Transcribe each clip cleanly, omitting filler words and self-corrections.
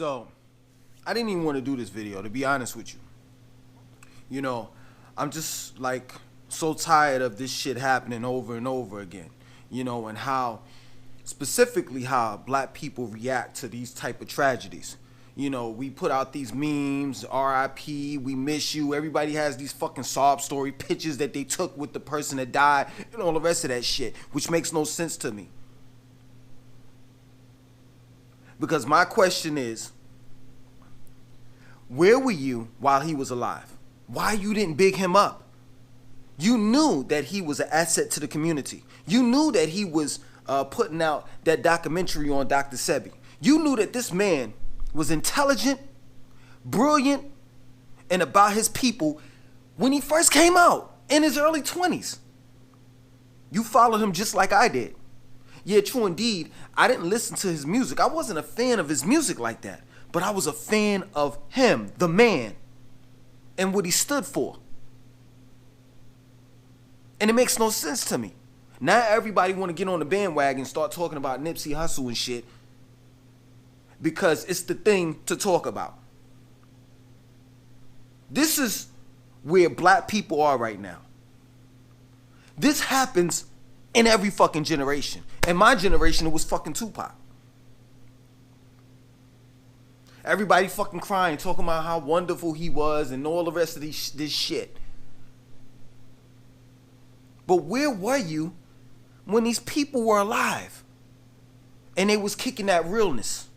So, I didn't even want to do this video, to be honest with you. You know, I'm just like so tired of this shit happening over and over again. You know, and how, specifically how black people react to these type of tragedies. You know, we put out these memes, RIP, we miss you. Everybody has these fucking sob story pictures that they took with the person that died and all the rest of that shit, which makes no sense to me. Because my question is, where were you while he was alive? Why you didn't big him up? You knew that he was an asset to the community. You knew that he was putting out that documentary on Dr. Sebi. You knew that this man was intelligent, brilliant, and about his people when he first came out in his early 20s. You followed him just like I did. Yeah, true indeed, I didn't listen to his music. I wasn't a fan of his music like that. But I was a fan of him, the man, and what he stood for. And it makes no sense to me. Now everybody want to get on the bandwagon and start talking about Nipsey Hussle and shit because it's the thing to talk about. This is where black people are right now. This happens in every fucking generation. In my generation, it was fucking Tupac. Everybody fucking crying, talking about how wonderful he was and all the rest of this shit. But where were you when these people were alive and they was kicking that realness?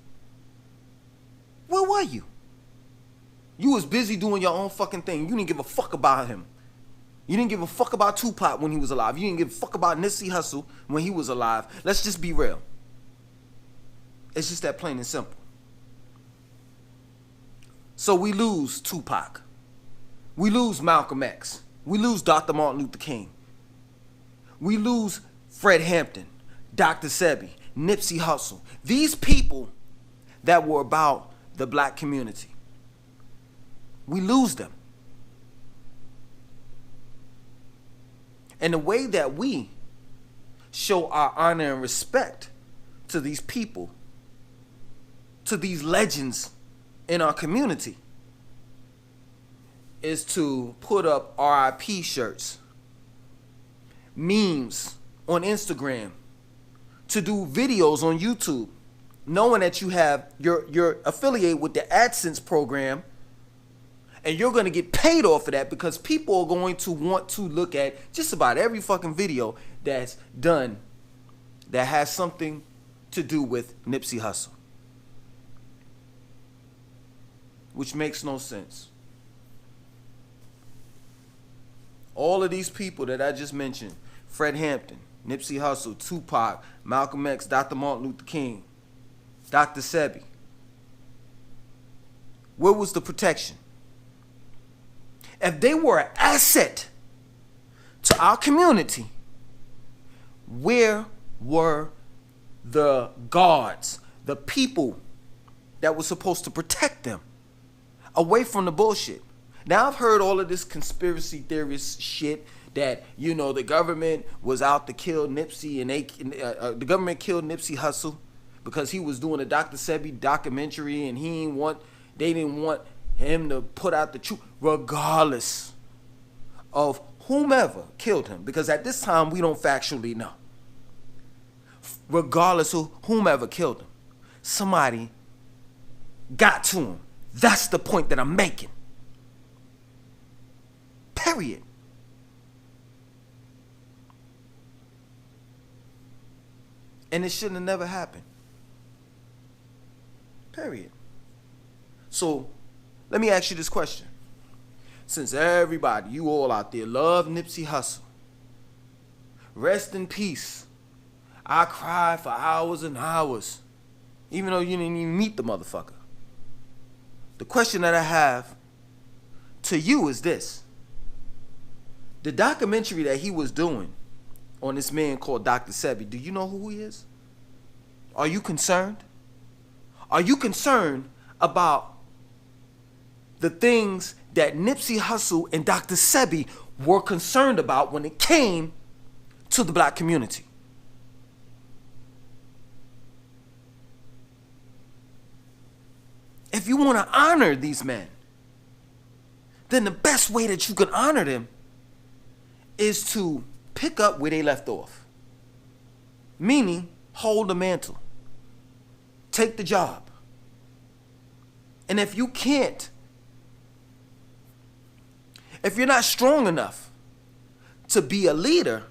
Where were you? You was busy doing your own fucking thing. You didn't give a fuck about him. You didn't give a fuck about Tupac when he was alive. You didn't give a fuck about Nipsey Hussle when he was alive. Let's just be real. It's just that plain and simple. So we lose Tupac. We lose Malcolm X. We lose Dr. Martin Luther King. We lose Fred Hampton, Dr. Sebi, Nipsey Hussle. These people that were about the black community. We lose them. And the way that we show our honor and respect to these people, to these legends in our community, is to put up RIP shirts, memes on Instagram, to do videos on YouTube, knowing that you're affiliated with the AdSense program, and you're going to get paid off of that because people are going to want to look at just about every fucking video that's done that has something to do with Nipsey Hussle. Which makes no sense. All of these people that I just mentioned, Fred Hampton, Nipsey Hussle, Tupac, Malcolm X, Dr. Martin Luther King, Dr. Sebi. Where was the protection? If they were an asset to our community, where were the guards, the people that were supposed to protect them away from the bullshit? Now I've heard all of this conspiracy theorist shit that, you know, the government was out to kill Nipsey and the government killed Nipsey Hussle because he was doing a Dr. Sebi documentary and they didn't want him to put out the truth, regardless of whomever killed him, because at this time we don't factually know. Regardless of whomever killed him, somebody got to him. That's the point that I'm making. Period. And it shouldn't have never happened. Period. So, let me ask you this question. Since everybody, you all out there, love Nipsey Hussle, rest in peace. I cried for hours and hours, even though you didn't even meet the motherfucker. The question that I have to you is this. The documentary that he was doing on this man called Dr. Sebi, do you know who he is? Are you concerned? Are you concerned about the things that Nipsey Hussle and Dr. Sebi were concerned about when it came to the black community? if you want to honor these men, then the best way that you can honor them is to pick up where they left off. Meaning, hold the mantle. Take the job. And if you can't, if you're not strong enough to be a leader,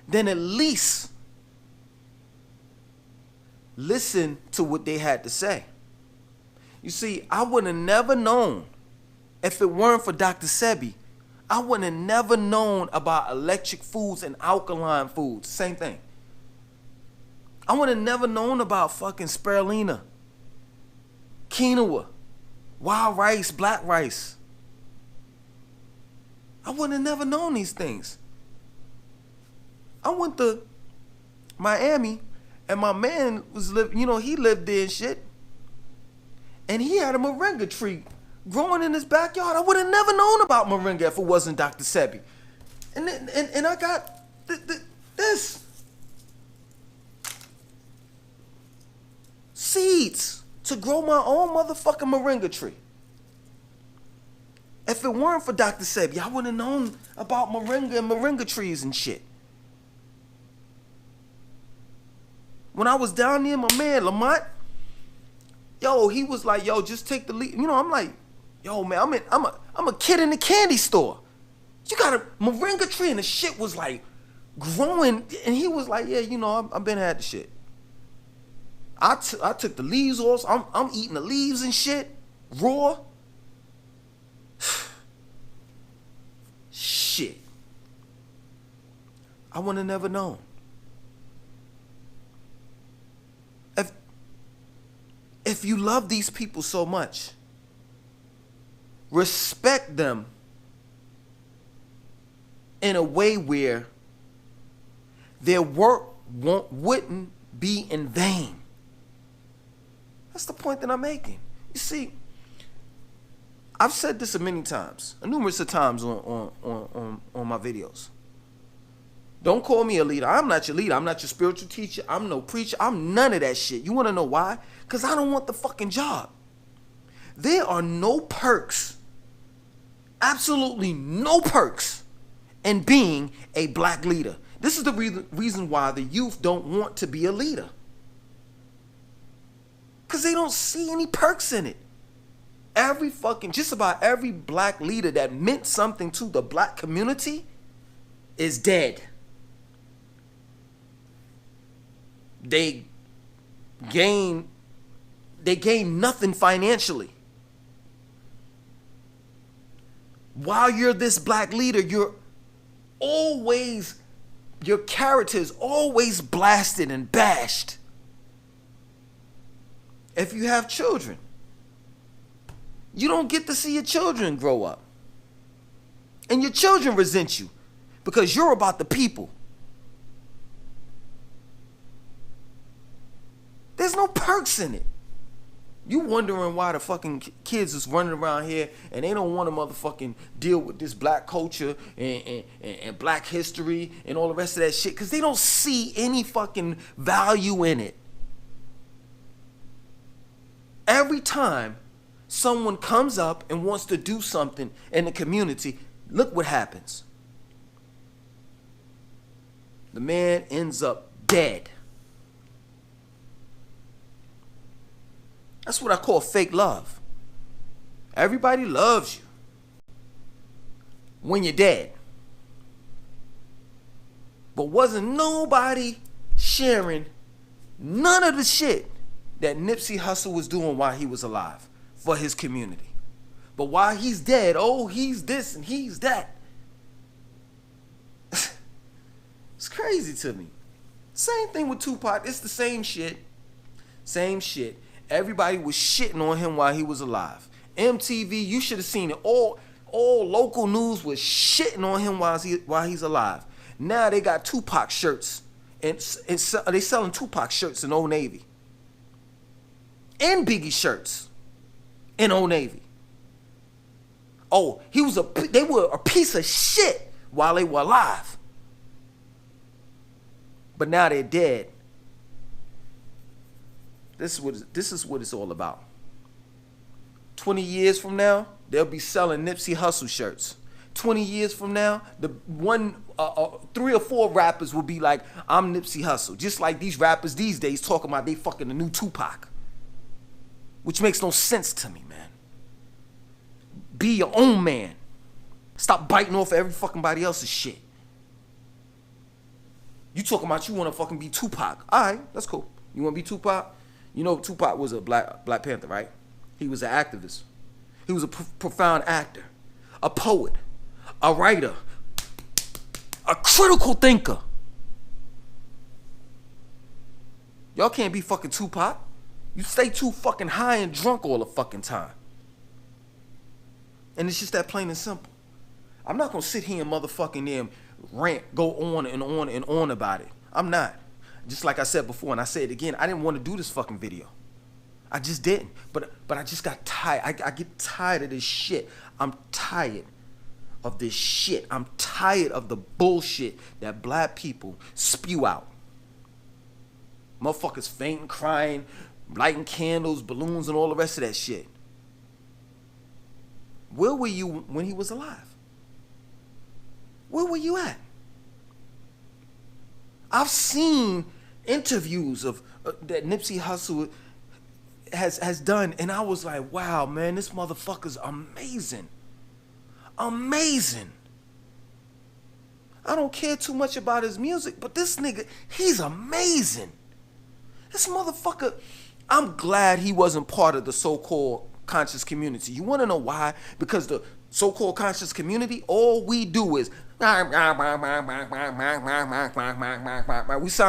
then at least listen to what they had to say. You see, I would have never known, if it weren't for Dr. Sebi, I would have never known about electric foods and alkaline foods. Same thing. I would have never known about fucking spirulina, quinoa, wild rice, black rice. I would have never known these things. I went to Miami and my man was he lived there and shit. And he had a moringa tree growing in his backyard. I would have never known about moringa if it wasn't Dr. Sebi. And I got this. Seeds to grow my own motherfucking moringa tree. If it weren't for Dr. Sebi, I wouldn't have known about moringa and moringa trees and shit. When I was down there, my man, Lamont, he was like, just take the lead. I'm like, man, I'm a kid in the candy store. You got a moringa tree, and the shit was like growing. And he was like, I've been had the shit. I took the leaves off. I'm eating the leaves and shit, raw. Shit. I would have never known. If you love these people so much, respect them in a way where their work wouldn't be in vain. That's the point that I'm making. You see, I've said this many times, numerous of times on my videos. Don't call me a leader. I'm not your leader. I'm not your spiritual teacher. I'm no preacher. I'm none of that shit. You want to know why? Because I don't want the fucking job. There are no perks, absolutely no perks in being a black leader. This is the reason why the youth don't want to be a leader. Because they don't see any perks in it. Just about every black leader that meant something to the black community is dead. They gain nothing financially. While you're this black leader, your character is always blasted and bashed. If you have children, you don't get to see your children grow up. And your children resent you because you're about the people. There's no perks in it. You wondering why the fucking kids is running around here and they don't want to motherfucking deal with this black culture and black history and all the rest of that shit because they don't see any fucking value in it. Every time someone comes up and wants to do something in the community, look what happens. The man ends up dead. That's what I call fake love. Everybody loves you when you're dead. But wasn't nobody sharing none of the shit that Nipsy Hussle was doing while he was alive for his community. But while he's dead, he's this and he's that. It's crazy to me. Same thing with Tupac. It's the same shit. Same shit. Everybody was shitting on him while he was alive. MTV, you should have seen it. All local news was shitting on him while he's alive. Now they got Tupac shirts. And they selling Tupac shirts in Old Navy. And Biggie shirts in Old Navy. They were a piece of shit while they were alive. But now they're dead. This is what it's all about. 20 years from now, they'll be selling Nipsey Hussle shirts. 20 years from now, the 3 or 4 rappers will be like, I'm Nipsey Hussle. Just like these rappers these days talking about they fucking the new Tupac. Which makes no sense to me, man. Be your own man. Stop biting off every fucking body else's shit. You talking about you want to fucking be Tupac. Alright, that's cool. You want to be Tupac? You know Tupac was a Black Panther, right? He was an activist. He was a profound actor. A poet. A writer. A critical thinker. Y'all can't be fucking Tupac. You stay too fucking high and drunk all the fucking time. And it's just that plain and simple. I'm not gonna sit here and motherfucking rant, go on and on and on about it. I'm not. Just like I said before, and I say it again, I didn't want to do this fucking video. I just didn't. But I just got tired. I get tired of this shit. I'm tired of this shit. I'm tired of the bullshit that black people spew out. Motherfuckers fainting, crying, lighting candles, balloons, and all the rest of that shit. Where were you when he was alive? Where were you at? I've seen interviews of that Nipsey Hussle has done, and I was like, wow, man, this motherfucker's amazing. Amazing. I don't care too much about his music, but this nigga, he's amazing. This motherfucker, I'm glad he wasn't part of the so-called conscious community. You want to know why? Because the so-called conscious community, all we do is we sound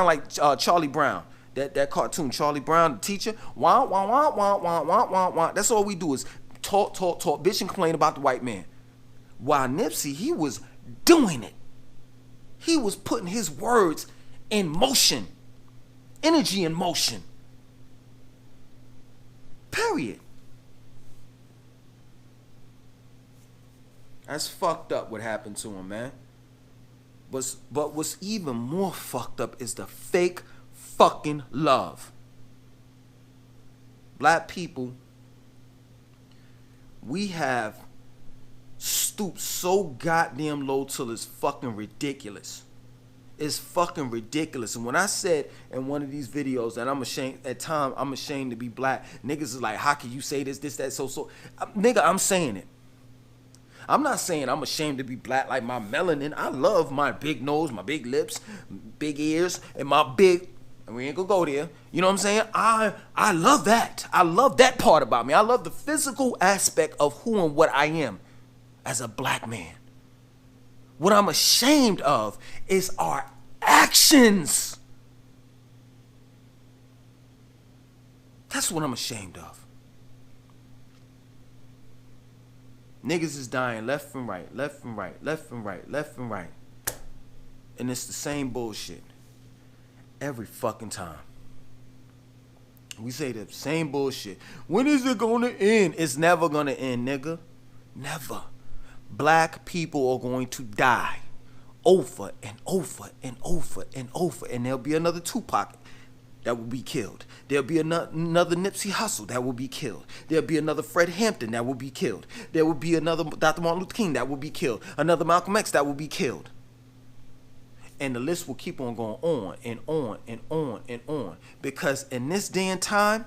like Charlie Brown, that cartoon, Charlie Brown, the teacher. Wah, wah, wah, wah, wah, wah, wah, wah. That's all we do is talk, bitch, and complain about the white man. While Nipsey, he was doing it. He was putting his words in motion, energy in motion. Period. That's fucked up what happened to him, man. But what's even more fucked up is the fake fucking love. Black people, we have stooped so goddamn low till it's fucking ridiculous. It's fucking ridiculous. And when I said in one of these videos that I'm ashamed, at times I'm ashamed to be black, niggas is like, how can you say this, that, so? Nigga, I'm saying it. I'm not saying I'm ashamed to be black like my melanin. I love my big nose, my big lips, big ears, and my big, and we ain't gonna go there. You know what I'm saying? I love that. I love that part about me. I love the physical aspect of who and what I am as a black man. What I'm ashamed of is our actions. That's what I'm ashamed of. Niggas is dying left and right, left and right, left and right, left and right. And it's the same bullshit every fucking time. We say the same bullshit. When is it gonna end? It's never gonna end, nigga. Never. Black people are going to die over and over and over and over. And there'll be another Tupac that will be killed. There'll be another Nipsey Hussle that will be killed. There'll be another Fred Hampton that will be killed. There will be another Dr. Martin Luther King that will be killed. Another Malcolm X that will be killed. And the list will keep on going on and on and on and on. Because in this day and time,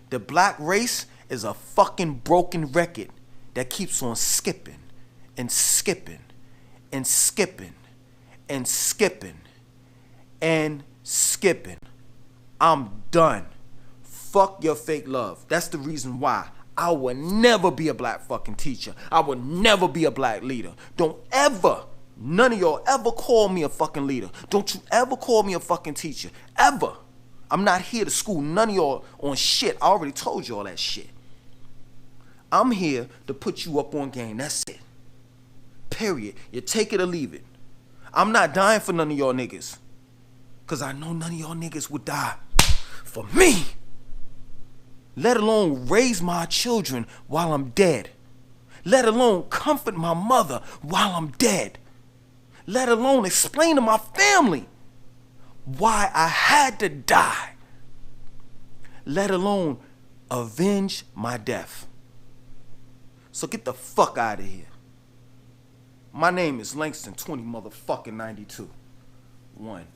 the black race is a fucking broken record that keeps on skipping and skipping and skipping and skipping and skipping. I'm done. Fuck your fake love. That's the reason why I will never be a black fucking teacher. I will never be a black leader. Don't ever, none of y'all ever call me a fucking leader. Don't you ever call me a fucking teacher. Ever. I'm not here to school none of y'all on shit. I already told y'all that shit. I'm here to put you up on game. That's it. Period. You take it or leave it. I'm not dying for none of y'all niggas. Because I know none of y'all niggas would die for me. Let alone raise my children while I'm dead. Let alone comfort my mother while I'm dead. Let alone explain to my family why I had to die. Let alone avenge my death. So get the fuck out of here. My name is Langston 20 motherfucking 92. 1.